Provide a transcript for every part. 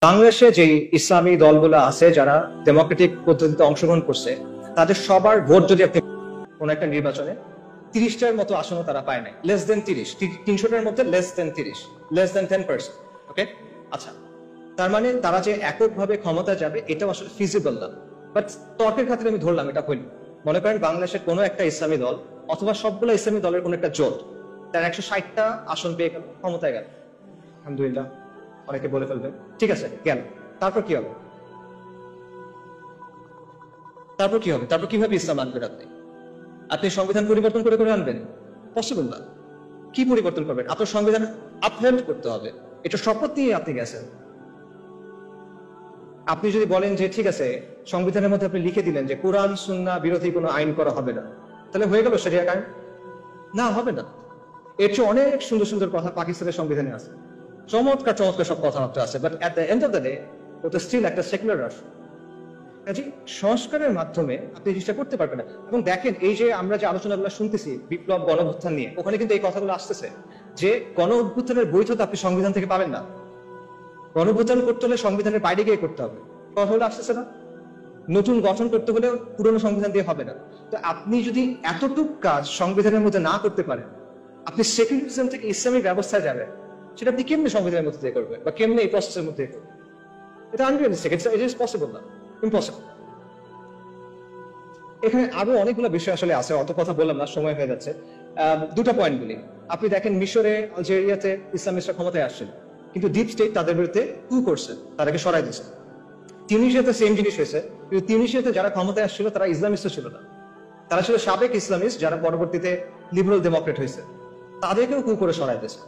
বাংলাদেশে যে ইসলামী দলগুলো আছে যারা ডেমোক্রেটিক পদ্ধতিতে অংশগ্রহণ করছে, তাদের সবার ভোট যদি আপনি কোন একটা নির্বাচনে 30টার মতো আসনও তারা পায় নাই, লেস দেন 30, 300টার মধ্যে লেস দেন 30, লেস দেন 10%। ওকে, আচ্ছা, তার মানে তারা যে এককভাবে ক্ষমতা যাবে এটাও আসলে ফিজিবল না। বাট তর্কের খাতিরে আমি ধরলাম এটা হইল। মনে করেন বাংলাদেশের কোনো একটা ইসলামী দল অথবা সবগুলো ইসলামী দলের কোন একটা জোট তার 160টা আসন পেয়ে গেল, ক্ষমতায় গেল, আলহামদুলিল্লাহ, অনেকে বলে ফেলবে ঠিক আছে গেল। তারপর কি হবে? তারপর কি হবে? তারপর কিভাবে ইসলাম আনবেন? আপনি সংবিধান পরিবর্তন করে করে আনবেন? পসিবল না। কি পরিবর্তন করবেন? আপনার সংবিধান আপহোল্ড করতে হবে। এটা শপথ নিয়ে আপনি গেছেন। আপনি যদি বলেন যে ঠিক আছে, সংবিধানের মধ্যে আপনি লিখে দিলেন যে কোরআন সুন্নাহ বিরোধী কোনো আইন করা হবে না, তাহলে হয়ে গেল শরিয়া আইন? না, হবে না। এর চেয়ে অনেক সুন্দর সুন্দর কথা পাকিস্তানের সংবিধানে আছে, চমৎকার চমৎকার সব কথাবার্তা আছে, but at the end of the day ওটা স্টিল একটা সেকুলার রাষ্ট্র। কাজে সংস্কারের মাধ্যমে আপনি জিনিসটা করতে পারবেন না। এবং দেখেন, এই যে আমরা যে আলোচনাগুলো শুনতেছি বিপ্লব গণ অভ্যুত্থান নিয়ে, ওখানে কিন্তু এই কথাগুলো আসতেছে যে গণ অভ্যুত্থানের বৈধতা আপনি সংবিধান থেকে পাবেন না। গণ অভ্যুত্থান করতে হলে সংবিধানের বাইরে গিয়ে করতে হবে। কথাগুলো আসতেছে না? নতুন গঠন করতে হলে পুরনো সংবিধান দিয়ে হবে না। তো আপনি যদি এতটুক কাজ সংবিধানের মধ্যে না করতে পারেন, আপনি সেকুলারিজম থেকে ইসলামিক ব্যবস্থায় যাবেন, সেটা আপনি কেমনি সংবিধানের মধ্যে দিয়ে করবেন বা কেমনি এই প্রসেসের মধ্যে দিয়ে করবেন? এটা আনরিয়ালিস্টিক, ইট ইজ পসিবল না, ইম্পসিবল। এখানে আরো অনেকগুলো বিষয় আসলে আছে, অত কথা বললাম না, সময় হয়ে যাচ্ছে। দুটো পয়েন্ট বলি। আপনি দেখেন মিশরে, আলজেরিয়াতে ইসলামিস্টরা ক্ষমতায় আসছেন, কিন্তু ডিপ স্টেট তাদের বিরুদ্ধে কু করছে, তাদেরকে সরাই দিচ্ছে। তিউনিসিয়াতে সেম জিনিস হয়েছে, কিন্তু তিউনিসিয়াতে যারা ক্ষমতায় আসছিল তারা ইসলামিস্ট ছিল না, তারা ছিল সাবেক ইসলামিস্ট যারা পরবর্তীতে লিবারেল ডেমোক্রেট হয়েছে, তাদেরকেও কু করে সরাই দিয়েছে।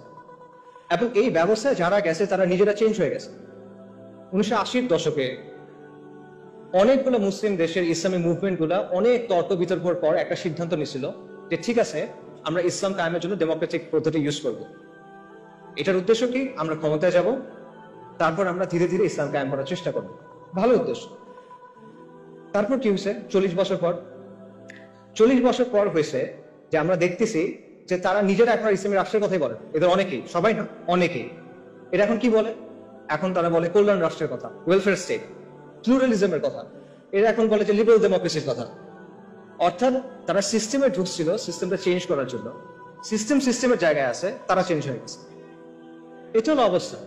এবং এই ব্যবস্থায় যারা গেছে তারা নিজেরা চেঞ্জ হয়ে গেছে। 1980-র দশকে অনেকগুলো মুসলিম দেশের ইসলামী মুভমেন্ট গুলা অনেক তর্ক বিতর্কের পর একটা সিদ্ধান্ত নিয়েছিল যে ঠিক আছে, আমরা ইসলাম কায়েমের জন্য ডেমোক্রেটিক পদ্ধতি ইউজ করব। এটার উদ্দেশ্য কি? আমরা ক্ষমতায় যাব, তারপর আমরা ধীরে ধীরে ইসলাম কায়েম করার চেষ্টা করব। ভালো উদ্দেশ্য। তারপর কি হয়েছে? 40 বছর পর হয়েছে যে আমরা দেখতেছি যে তারা নিজেরা এখন ইসলামী রাষ্ট্রের কথাই বলে। এদের অনেকেই, সবাই না, অনেকেই। এটা এখন কি বলে? এখন তারা বলে কল্যাণ রাষ্ট্রের কথা, ওয়েলফেয়ার স্টেট, প্লুরালিজমের কথা। এরা এখন বলে যে লিবারেল ডেমোক্রেসির কথা। অর্থাৎ তারা সিস্টেমে ঢুকছিল সিস্টেমটা চেঞ্জ করার জন্য, সিস্টেমের জায়গায় আছে, তারা চেঞ্জ হয়ে গেছে। এটা হলো অবস্থা।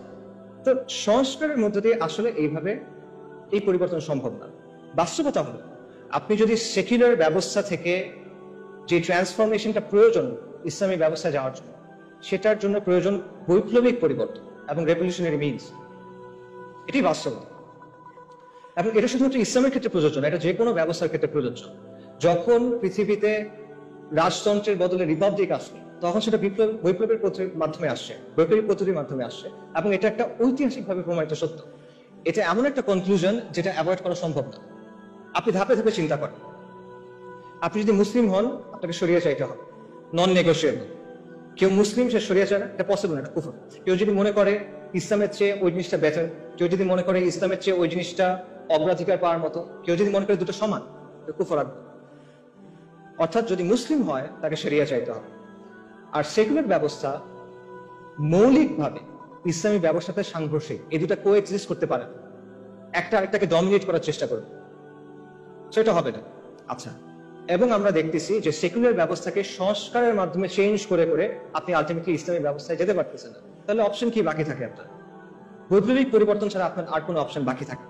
তো সংস্কারের মধ্য দিয়ে আসলে এইভাবে এই পরিবর্তন সম্ভব না। বাস্তবতা হলো, আপনি যদি সেকুলার ব্যবস্থা থেকে যে ট্রান্সফরমেশনটা প্রয়োজন ইসলামী ব্যবস্থায় যাওয়ার জন্য, সেটার জন্য প্রয়োজন বৈপ্লবিক পরিবর্তন এবং রেভলিউশনারি মিনস। এটাই বাস্তবতা। এবং এটা শুধুমাত্র ইসলামের ক্ষেত্রে প্রযোজ্য না, এটা যে কোনো ব্যবস্থার ক্ষেত্রে প্রযোজ্য। যখন পৃথিবীতে রাজতন্ত্রের বদলে রিপাবলিক আসে, তখন সেটা বৈপ্লবের মাধ্যমে আসছে, বৈপ্লবিক পদ্ধতির মাধ্যমে আসছে। এবং এটা একটা ঐতিহাসিকভাবে প্রমাণিত সত্য। এটা এমন একটা কনক্লুশন যেটা অ্যাভয়েড করা সম্ভব না। আপনি ধাপে ধাপে চিন্তা করেন। আপনি যদি মুসলিম হন, আপনাকে শরিয়া চাইতে হবে, নন নেগোশিয়েবল। কেউ মুসলিম, সে শরিয়া চায় না, এটা পসিবল না, এটা কুফর। কেউ যদি মনে করে ইসলামের চেয়ে ওই জিনিসটা বেটার, কেউ যদি মনে করে ইসলামের চেয়ে ওই জিনিসটা অগ্রাধিকার পাওয়ার মতো, কেউ যদি মনে করে দুটো সমান, কুফর আসবে। অর্থাৎ যদি মুসলিম হয় তাকে শরিয়া চাইতে হবে। আর সেকুলার ব্যবস্থা মৌলিকভাবে ইসলামী ব্যবস্থাতে সাংঘর্ষিক, এই দুটা কোএক্সিস্ট করতে পারে না। একটা আরেকটাকে ডমিনেট করার চেষ্টা করবে, সেটা হবে না। আচ্ছা, এবং আমরা দেখতেছি যে সেকুলার ব্যবস্থাকে সংস্কারের মাধ্যমে চেঞ্জ করে করে আপনি আলটিমেটলি ইসলামী ব্যবস্থায় যেতে পারতেছেন না। তাহলে অপশন কি বাকি থাকে? আপনার বৈপ্লবিক পরিবর্তন ছাড়া আপনার আর কোনো অপশন বাকি থাকে?